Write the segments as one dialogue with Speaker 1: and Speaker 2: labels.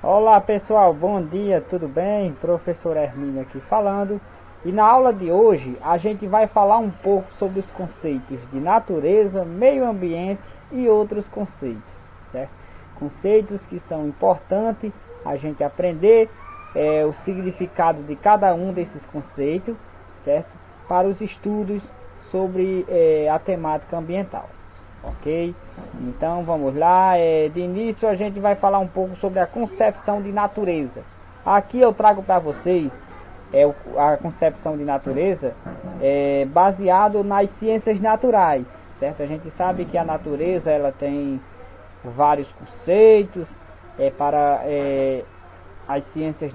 Speaker 1: Olá pessoal, bom dia, tudo bem? Professor Hermínio aqui falando. E na aula de hoje a gente vai falar um pouco sobre os conceitos de natureza, meio ambiente e outros conceitos, certo? Conceitos que são importantes a gente aprender o significado de cada um desses conceitos, certo? Para os estudos sobre a temática ambiental. Ok? Então vamos lá. De início a gente vai falar um pouco sobre a concepção de natureza. Aqui eu trago para vocês a concepção de natureza baseado nas ciências naturais, certo? A gente sabe que a natureza ela tem vários conceitos. Para as ciências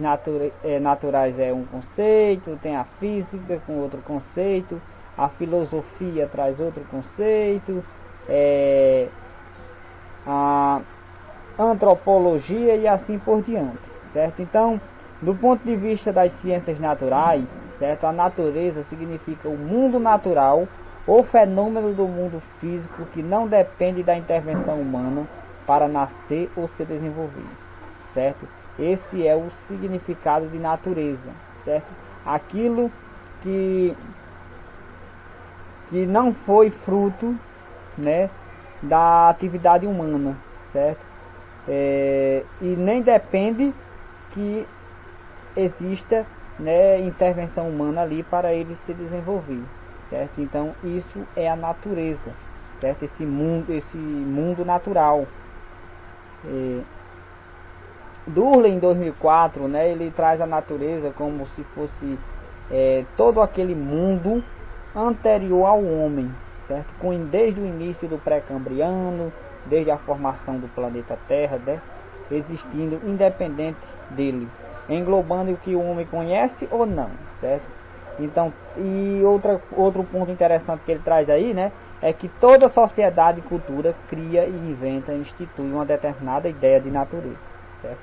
Speaker 1: naturais é um conceito, tem a física com outro conceito, a filosofia traz outro conceito, a antropologia e assim por diante, certo? Então, do ponto de vista das ciências naturais, certo? A natureza significa o mundo natural ou fenômeno do mundo físico que não depende da intervenção humana para nascer ou se desenvolver, certo? Esse é o significado de natureza, certo? Aquilo que não foi fruto, né, da atividade humana, certo? E nem depende que exista, né, intervenção humana ali para ele se desenvolver, certo? Então isso é a natureza, certo? Esse mundo natural. Durkheim em 2004, né, ele traz a natureza como se fosse todo aquele mundo anterior ao homem, certo? Desde o início do pré-cambriano, desde a formação do planeta Terra, né, existindo independente dele, englobando o que o homem conhece ou não, certo? Então, e outro ponto interessante que ele traz aí, né, é que toda sociedade e cultura cria e inventa e institui uma determinada ideia de natureza, certo?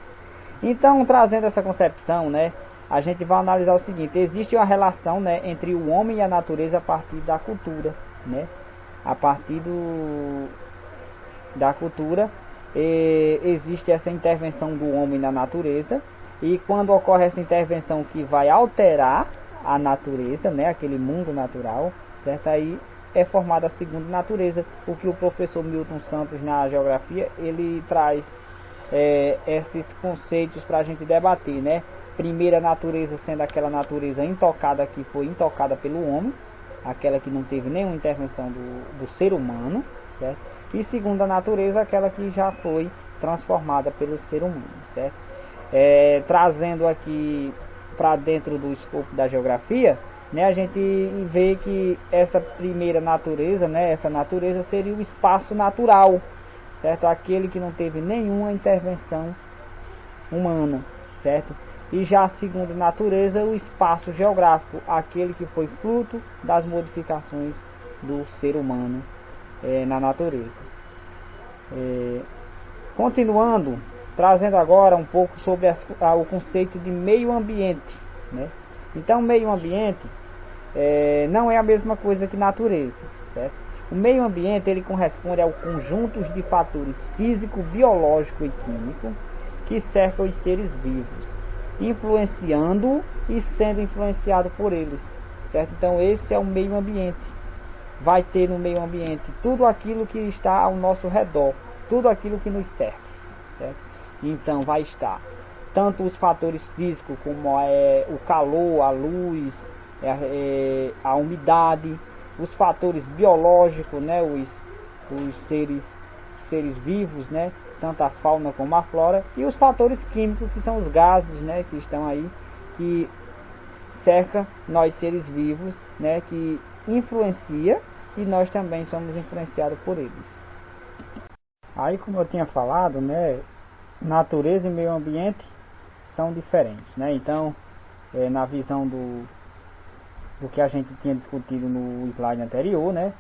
Speaker 1: Então, trazendo essa concepção, né, a gente vai analisar o seguinte: existe uma relação, né, entre o homem e a natureza a partir da cultura, né? A partir da cultura existe essa intervenção do homem na natureza, e quando ocorre essa intervenção que vai alterar a natureza, né, aquele mundo natural, certo? Aí é formada a segunda natureza, o que o professor Milton Santos na geografia ele traz esses conceitos para a gente debater, né? Primeira natureza sendo aquela natureza intocada que foi intocada pelo homem, aquela que não teve nenhuma intervenção do ser humano, certo? E segunda natureza, aquela que já foi transformada pelo ser humano, certo? Trazendo aqui para dentro do escopo da geografia, né, a gente vê que essa primeira natureza, né, essa natureza seria o espaço natural, certo? Aquele que não teve nenhuma intervenção humana, certo? E já a segunda natureza, o espaço geográfico, aquele que foi fruto das modificações do ser humano na natureza. Continuando, trazendo agora um pouco sobre o conceito de meio ambiente, né? Então, meio ambiente não é a mesma coisa que natureza, certo? O meio ambiente ele corresponde ao conjunto de fatores físico, biológico e químico que cercam os seres vivos, influenciando e sendo influenciado por eles, certo? Então esse é o meio ambiente. Vai ter no meio ambiente tudo aquilo que está ao nosso redor, tudo aquilo que nos cerca, certo? Então vai estar tanto os fatores físicos como o calor, a luz, a umidade, os fatores biológicos, né, os seres vivos, né, tanto a fauna como a flora, e os fatores químicos, que são os gases, né, que estão aí, que cerca nós seres vivos, né, que influencia e nós também somos influenciados por eles. Aí, como eu tinha falado, né, natureza e meio ambiente são diferentes, né? Então, na visão do que a gente tinha discutido no slide anterior, né,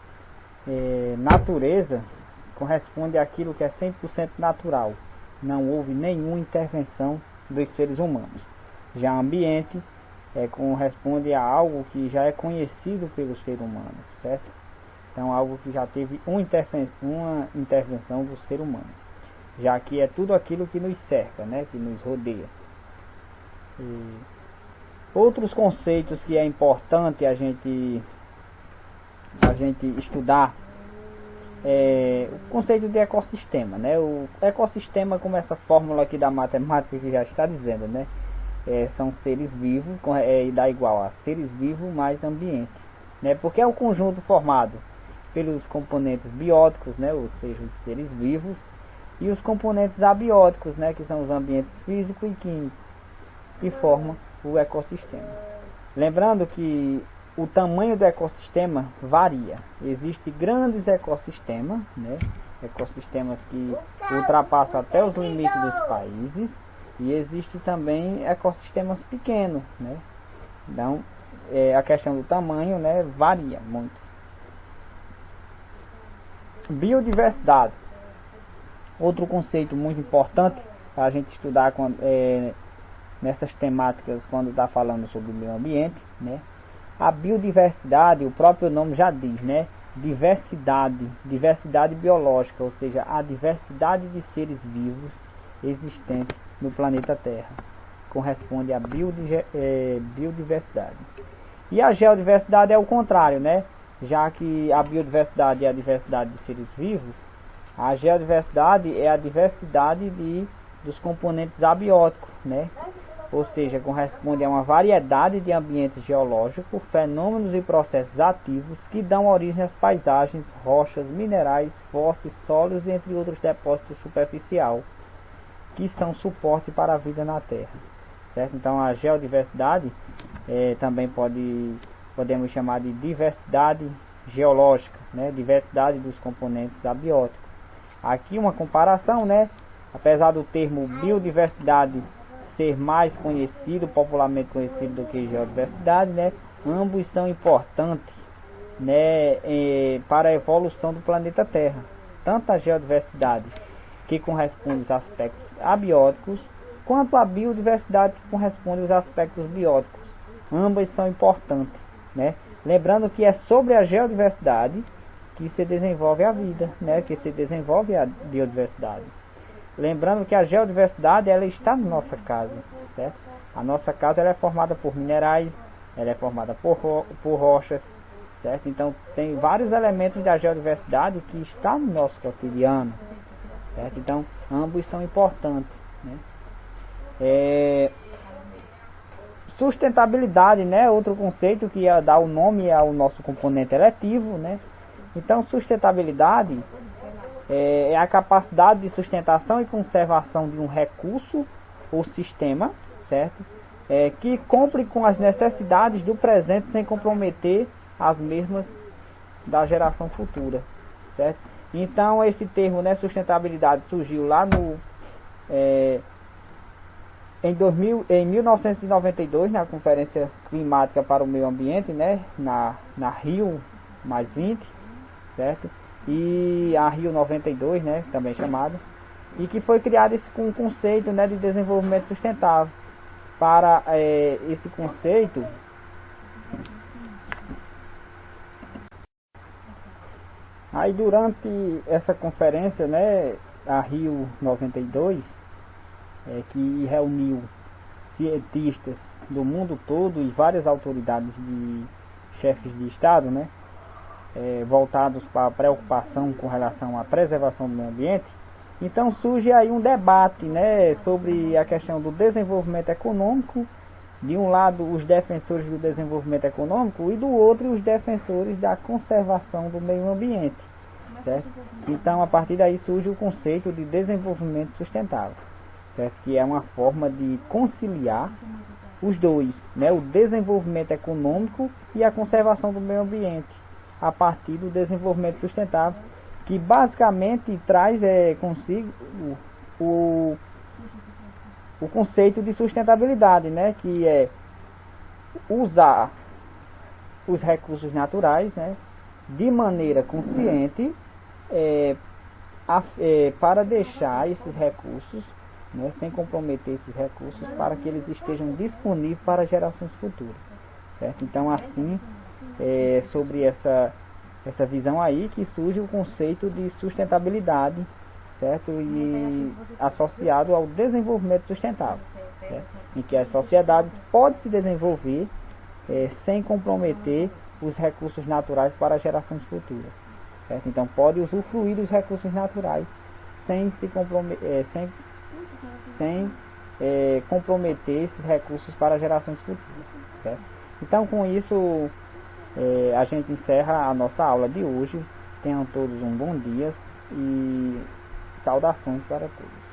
Speaker 1: natureza corresponde àquilo que é 100% natural, não houve nenhuma intervenção dos seres humanos. Já ambiente corresponde a algo que já é conhecido pelo ser humano, certo? Então algo que já teve uma intervenção do ser humano. já que é tudo aquilo que nos cerca, né, que nos rodeia. E outros conceitos que é importante a gente estudar é o conceito de ecossistema, né? O ecossistema, como essa fórmula aqui da matemática que já está dizendo, né? São seres vivos, e dá igual a seres vivos mais ambiente, né? Porque é o conjunto formado pelos componentes bióticos, né? Ou seja, os seres vivos, e os componentes abióticos, né? Que são os ambientes físico e químico, que formam o ecossistema. Lembrando que o tamanho do ecossistema varia. Existem grandes ecossistemas, né? Ecossistemas que ultrapassam até os limites dos países, e existe também ecossistemas pequenos, né? Então, a questão do tamanho, né, varia muito. Biodiversidade. Outro conceito muito importante para a gente estudar nessas temáticas quando está falando sobre o meio ambiente, né? A biodiversidade, o próprio nome já diz, né? Diversidade biológica, ou seja, a diversidade de seres vivos existentes no planeta Terra, corresponde à biodiversidade. E a geodiversidade é o contrário, né? Já que a biodiversidade é a diversidade de seres vivos, a geodiversidade é a diversidade dos componentes abióticos, né? Ou seja, corresponde a uma variedade de ambientes geológicos, fenômenos e processos ativos que dão origem às paisagens, rochas, minerais, fósseis, sólidos, entre outros depósitos superficiais, que são suporte para a vida na Terra, certo? Então a geodiversidade também podemos chamar de diversidade geológica, né? Diversidade dos componentes abióticos. Aqui uma comparação, né? Apesar do termo biodiversidade ser mais conhecido, popularmente conhecido do que geodiversidade, né? Ambos são importantes, né, para a evolução do planeta Terra. Tanto a geodiversidade, que corresponde aos aspectos abióticos, quanto a biodiversidade, que corresponde aos aspectos bióticos. Ambas são importantes, né? Lembrando que é sobre a geodiversidade que se desenvolve a vida, né? Que se desenvolve a biodiversidade. Lembrando que a geodiversidade, ela está na nossa casa, certo? A nossa casa, ela é formada por minerais, ela é formada por rochas, certo? Então tem vários elementos da geodiversidade que estão no nosso cotidiano, certo? Então ambos são importantes, né? Sustentabilidade, né? Outro conceito que dá o nome ao nosso componente eletivo, né? Então sustentabilidade é a capacidade de sustentação e conservação de um recurso ou sistema, certo? Que cumpre com as necessidades do presente sem comprometer as mesmas da geração futura, certo? Então esse termo, né, sustentabilidade, surgiu lá em 1992, na Conferência Climática para o Meio Ambiente, né, na Rio +20, certo? E a Rio 92, né, também chamada, e que foi criado esse conceito, né, de desenvolvimento sustentável. Para esse conceito, aí durante essa conferência, né, a Rio 92, que reuniu cientistas do mundo todo e várias autoridades de chefes de estado, né, voltados para a preocupação com relação à preservação do meio ambiente. Então surge aí um debate, né, sobre a questão do desenvolvimento econômico, de um lado os defensores do desenvolvimento econômico e do outro os defensores da conservação do meio ambiente, certo? Então a partir daí surge o conceito de desenvolvimento sustentável, certo? Que é uma forma de conciliar os dois, né, o desenvolvimento econômico e a conservação do meio ambiente, a partir do desenvolvimento sustentável, que basicamente traz consigo o conceito de sustentabilidade, né, que é usar os recursos naturais, né, de maneira consciente, para deixar esses recursos, né, sem comprometer esses recursos, para que eles estejam disponíveis para gerações futuras, certo? Então assim, sobre essa visão aí que surge o conceito de sustentabilidade, certo? E associado ao desenvolvimento sustentável, certo? Em que as sociedades podem se desenvolver sem comprometer os recursos naturais para gerações futuras, certo? Então pode usufruir dos recursos naturais sem se comprometer, sem comprometer esses recursos para gerações futuras, certo? Então com isso a gente encerra a nossa aula de hoje. Tenham todos um bom dia e saudações para todos.